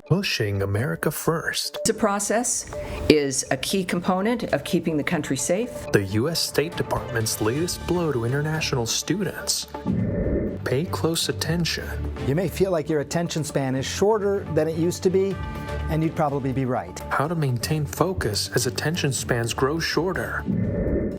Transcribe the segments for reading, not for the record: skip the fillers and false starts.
pushing America first. The process is a key component of keeping the country safe. The U.S. State Department's latest blow to international students. Pay close attention. You may feel like your attention span is shorter than it used to be, and you'd probably be right. How to maintain focus as attention spans grow shorter.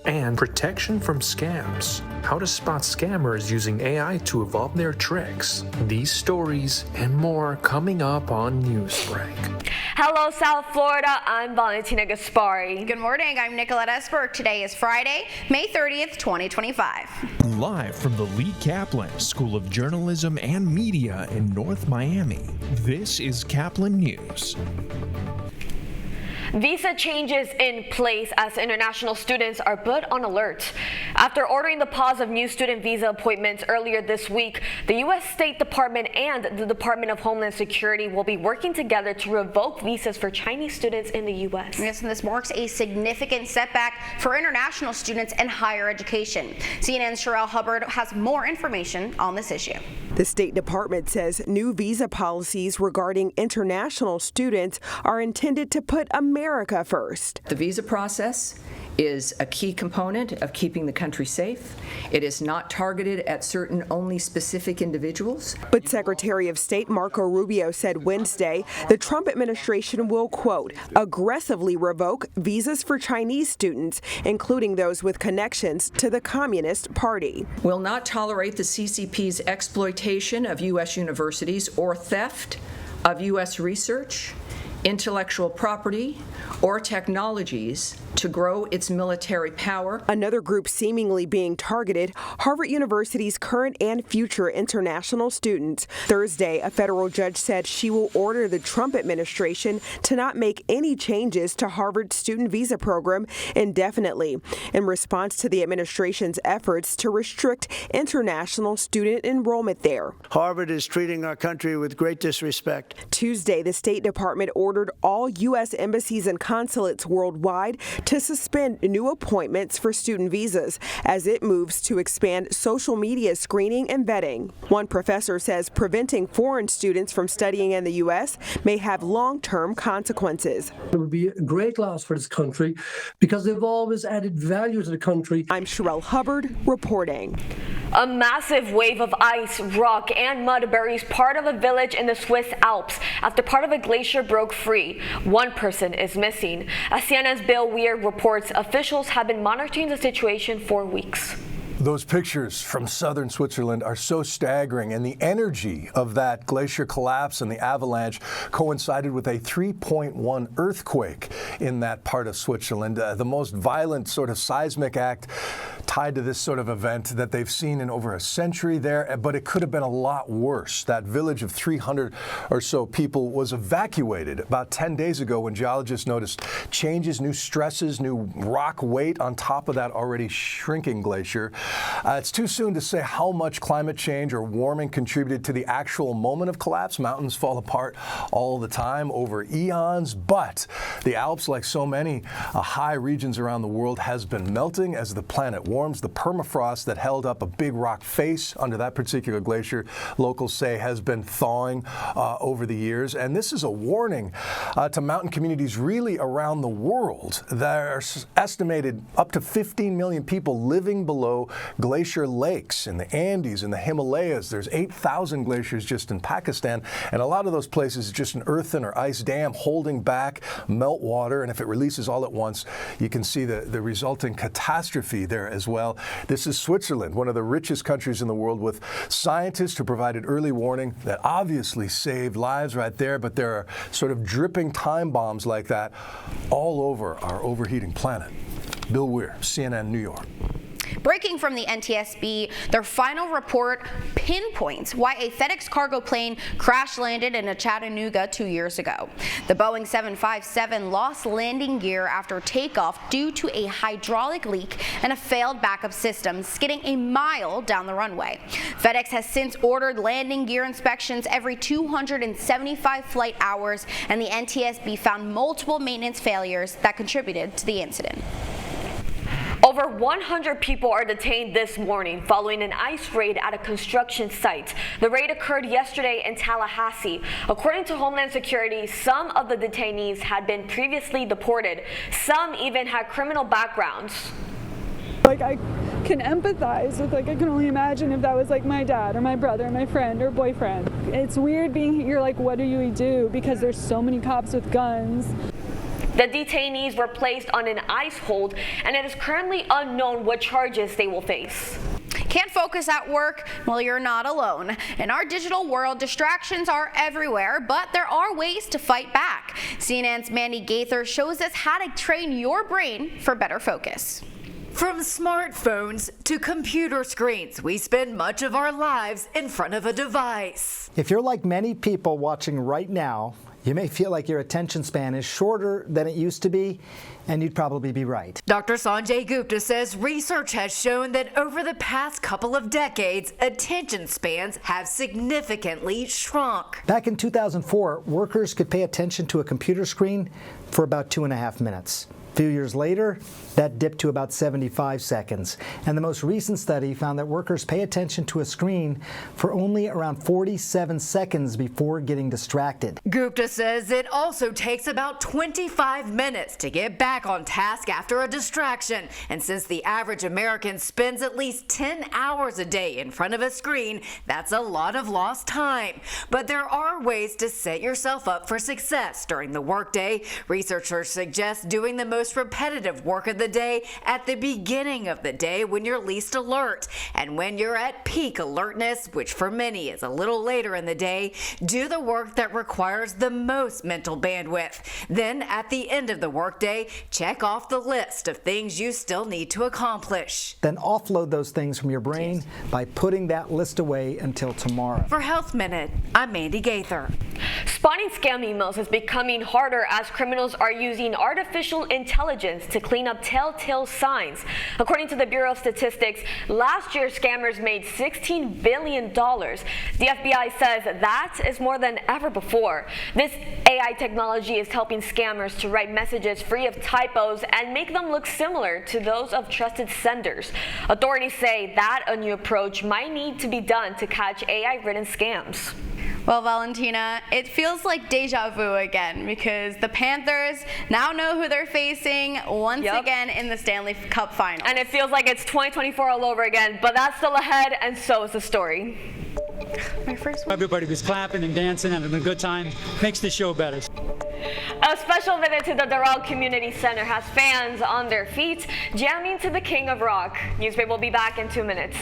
And protection from scams. How to spot scammers using AI to evolve their tricks. These stories and more coming up on Newsbreak. Hello, South Florida. I'm Valentina Gaspari. Good morning. I'm Nicolette Esper. Today is Friday, May 30th, 2025. Live from the Lee Caplin School of Journalism and Media in North Miami, this is Caplin News. Visa changes in place as international students are put on alert. After ordering the pause of new student visa appointments earlier this week, the U.S. State Department and the Department of Homeland Security will be working together to revoke visas for Chinese students in the U.S. Yes, and this marks a significant setback for international students and higher education. CNN's Sherelle Hubbard has more information on this issue. The State Department says new visa policies regarding international students are intended to put America first. The visa process is a key component of keeping the country safe. It is not targeted at certain only specific individuals. But Secretary of State Marco Rubio said Wednesday the Trump administration will, quote, aggressively revoke visas for Chinese students, including those with connections to the Communist Party. Will not tolerate the CCP's exploitation of U.S. universities or theft of U.S. research, intellectual property, or technologies to grow its military power. Another group seemingly being targeted, Harvard University's current and future international students. Thursday, a federal judge said she will order the Trump administration to not make any changes to Harvard's student visa program indefinitely in response to the administration's efforts to restrict international student enrollment there. Harvard is treating our country with great disrespect. Tuesday, the State Department ordered all U.S. embassies and consulates worldwide to suspend new appointments for student visas as it moves to expand social media screening and vetting. One professor says preventing foreign students from studying in the U.S. may have long-term consequences. It would be a great loss for this country because they've always added value to the country. I'm Sherelle Hubbard reporting. A massive wave of ice, rock, and mud buries part of a village in the Swiss Alps after part of a glacier broke free. One person is missing. As CNN's Bill Weir reports, officials have been monitoring the situation for weeks. Those pictures from southern Switzerland are so staggering, and the energy of that glacier collapse and the avalanche coincided with a 3.1 earthquake in that part of Switzerland, the most violent sort of seismic act tied to this sort of event that they've seen in over a century there, but it could have been a lot worse. That village of 300 or so people was evacuated about 10 days ago when geologists noticed changes, new stresses, new rock weight on top of that already shrinking glacier. It's too soon to say how much climate change or warming contributed to the actual moment of collapse. Mountains fall apart all the time over eons, but the Alps, like so many high regions around the world, has been melting as the planet warms. The permafrost that held up a big rock face under that particular glacier, locals say, has been thawing over the years. And this is a warning to mountain communities really around the world. There are estimated up to 15 million people living below glacier lakes in the Andes, in the Himalayas. There's 8,000 glaciers just in Pakistan, and a lot of those places is just an earthen or ice dam holding back meltwater, and if it releases all at once, you can see the resulting catastrophe there as well. This is Switzerland, one of the richest countries in the world, with scientists who provided early warning that obviously saved lives right there, but there are sort of dripping time bombs like that all over our overheating planet. Bill Weir, CNN, New York. Breaking from the NTSB, their final report pinpoints why a FedEx cargo plane crash-landed in Chattanooga 2 years ago. The Boeing 757 lost landing gear after takeoff due to a hydraulic leak and a failed backup system, skidding a mile down the runway. FedEx has since ordered landing gear inspections every 275 flight hours, and the NTSB found multiple maintenance failures that contributed to the incident. Over 100 people are detained this morning following an ICE raid at a construction site. The raid occurred yesterday in Tallahassee. According to Homeland Security, some of the detainees had been previously deported. Some even had criminal backgrounds. Like, I can empathize with, I can only imagine if that was like my dad or my brother or my friend or boyfriend. It's weird being here, like, what do you do? Because there's so many cops with guns. The detainees were placed on an ICE hold, and it is currently unknown what charges they will face. Can't focus at work? Well, you're not alone. In our digital world, distractions are everywhere, but there are ways to fight back. CNN's Mandy Gaither shows us how to train your brain for better focus. From smartphones to computer screens, we spend much of our lives in front of a device. If you're like many people watching right now, you may feel like your attention span is shorter than it used to be, and you'd probably be right. Dr. Sanjay Gupta says research has shown that over the past couple of decades, attention spans have significantly shrunk. Back in 2004, workers could pay attention to a computer screen for about 2.5 minutes. A few years later, that dipped to about 75 seconds. And the most recent study found that workers pay attention to a screen for only around 47 seconds before getting distracted. Gupta says it also takes about 25 minutes to get back on task after a distraction. And since the average American spends at least 10 hours a day in front of a screen, that's a lot of lost time. But there are ways to set yourself up for success during the workday. Researchers suggest doing the most repetitive work of the day at the beginning of the day when you're least alert. And when you're at peak alertness, which for many is a little later in the day, do the work that requires the most mental bandwidth. Then at the end of the workday, check off the list of things you still need to accomplish. Then offload those things from your brain by putting that list away until tomorrow. For Health Minute, I'm Mandy Gaither. Spotting scam emails is becoming harder as criminals are using artificial intelligence to clean up telltale signs. According to the Bureau of Statistics, last year scammers made $16 billion. The FBI says that is more than ever before. This AI technology is helping scammers to write messages free of typos and make them look similar to those of trusted senders. Authorities say that a new approach might need to be done to catch AI-ridden scams. Well, Valentina, it feels like deja vu again because the Panthers now know who they're facing once again in the Stanley Cup Finals. And it feels like it's 2024 all over again, but that's still ahead, and so is the story. My first one. Everybody was clapping and dancing, having a good time. Makes the show better. A special visit to the Doral Community Center has fans on their feet jamming to the King of Rock. Newsbreak will be back in 2 minutes.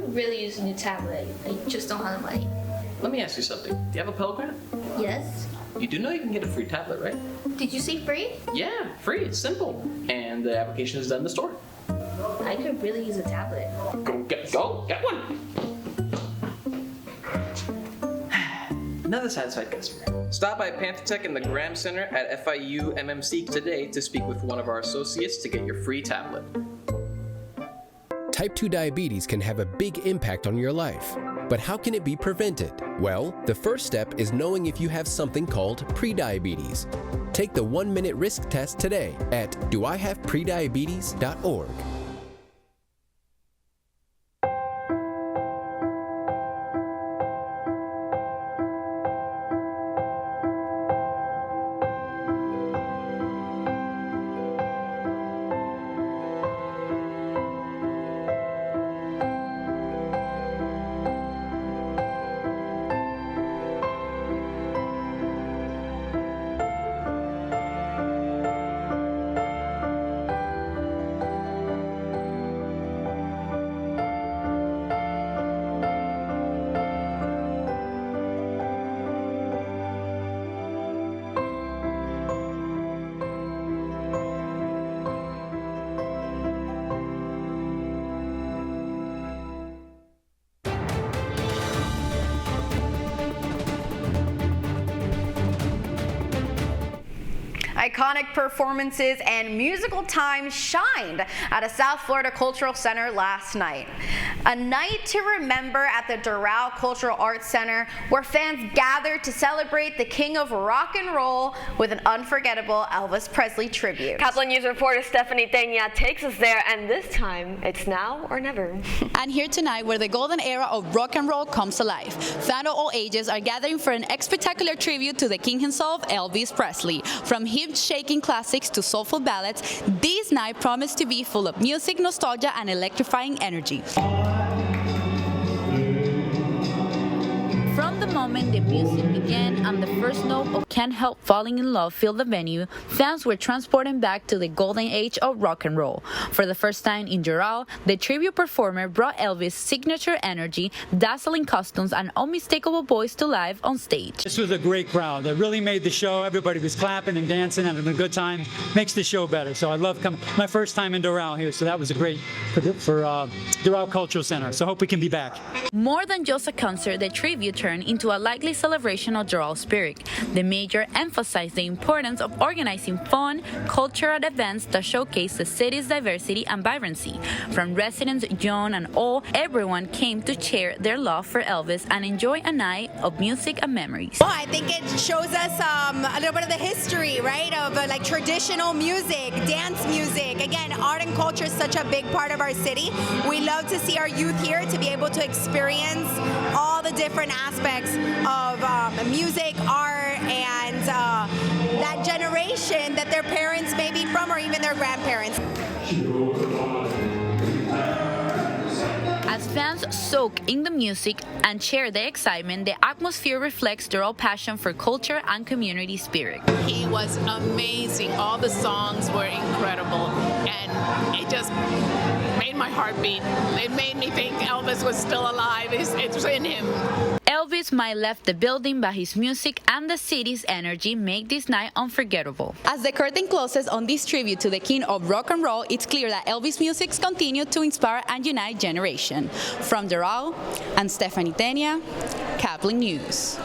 Really use a new tablet. I just don't have the money. Let me ask you something. Do you have a Pell Grant? Yes. You do know you can get a free tablet, right? Did you say free? Yeah, free. It's simple. And the application is done in the store. I could really use a tablet. Get one. Another satisfied customer. Stop by PantherTech in the Graham Center at FIU MMC today to speak with one of our associates to get your free tablet. Type 2 diabetes can have a big impact on your life. But how can it be prevented? Well, the first step is knowing if you have something called prediabetes. Take the 1-minute risk test today at doihaveprediabetes.org. iconic performances and musical time shined at a South Florida Cultural Center last night. A night to remember at the Doral Cultural Arts Center, where fans gathered to celebrate the king of rock and roll with an unforgettable Elvis Presley tribute. Caplin News reporter Stephanie Teña takes us there, and this time it's now or never. And here tonight, where the golden era of rock and roll comes alive, fans of all ages are gathering for an spectacular tribute to the king himself, Elvis Presley. From hip-shaking classics to soulful ballads, this night promised to be full of music, nostalgia, and electrifying energy. From the moment the music began and the first note of Can't Help Falling in Love filled the venue, fans were transported back to the golden age of rock and roll. For the first time in Doral, the tribute performer brought Elvis' signature energy, dazzling costumes, and unmistakable voice to life on stage. This was a great crowd. It really made the show. Everybody was clapping and dancing and having a good time. Makes the show better. So I love coming. My first time in Doral here, so that was a great for Doral Cultural Center. So I hope we can be back. More than just a concert, the tribute turned into a lively celebration of Doral spirit. The major emphasized the importance of organizing fun, cultural events that showcase the city's diversity and vibrancy. From residents young and old, everyone came to share their love for Elvis and enjoy a night of music and memories. Well, I think it shows us a little bit of the history, right, of like traditional music, dance music. Again, art and culture is such a big part of our city. We love to see our youth here to be able to experience all the different aspects of music, art, and that generation that their parents may be from, or even their grandparents. As fans soak in the music and share the excitement, the atmosphere reflects Doral passion for culture and community spirit. He was amazing. All the songs were incredible, and it just made my heart beat. It made me think Elvis was still alive. It's in him. Elvis might have left the building, but his music and the city's energy make this night unforgettable. As the curtain closes on this tribute to the king of rock and roll, it's clear that Elvis music continues to inspire and unite generations. From Doral, and Stephanie Teña, Caplin News.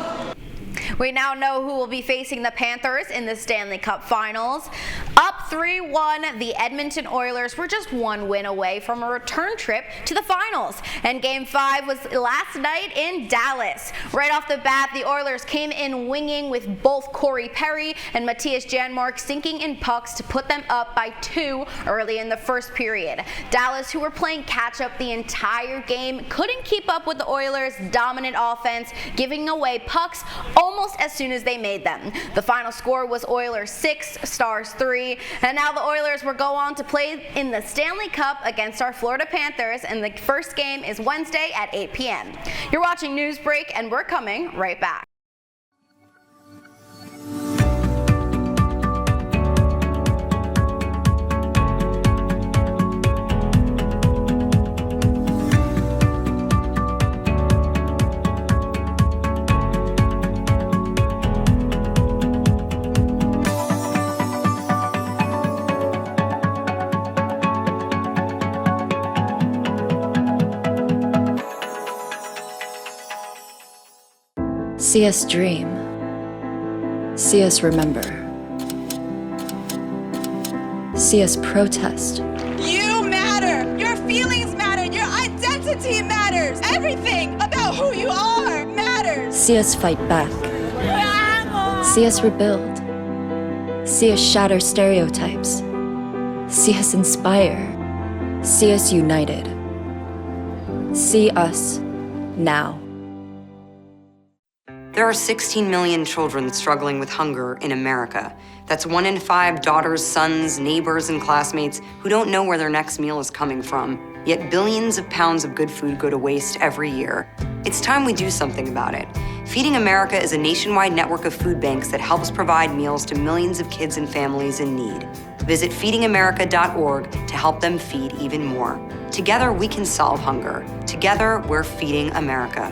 We now know who will be facing the Panthers in the Stanley Cup Finals. Up 3-1, the Edmonton Oilers were just one win away from a return trip to the finals. And Game 5 was last night in Dallas. Right off the bat, the Oilers came in winging with both Corey Perry and Matthias Janmark sinking in pucks to put them up by 2 early in the first period. Dallas, who were playing catch-up the entire game, couldn't keep up with the Oilers' dominant offense, giving away pucks almost as soon as they made them. The final score was Oilers 6, Stars 3, and now the Oilers will go on to play in the Stanley Cup against our Florida Panthers, and the first game is Wednesday at 8 p.m. You're watching Newsbreak, and we're coming right back. See us dream. See us remember. See us protest. You matter. Your feelings matter. Your identity matters. Everything about who you are matters. See us fight back. See us rebuild. See us shatter stereotypes. See us inspire. See us united. See us now. There are 16 million children struggling with hunger in America. That's 1 in 5 daughters, sons, neighbors, and classmates who don't know where their next meal is coming from. Yet billions of pounds of good food go to waste every year. It's time we do something about it. Feeding America is a nationwide network of food banks that helps provide meals to millions of kids and families in need. Visit feedingamerica.org to help them feed even more. Together, we can solve hunger. Together, we're feeding America.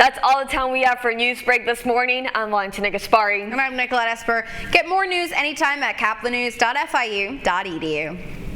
That's all the time we have for Newsbreak this morning. I'm Valentina Gaspari. And I'm Nicolette Esper. Get more news anytime at caplinnews.fiu.edu.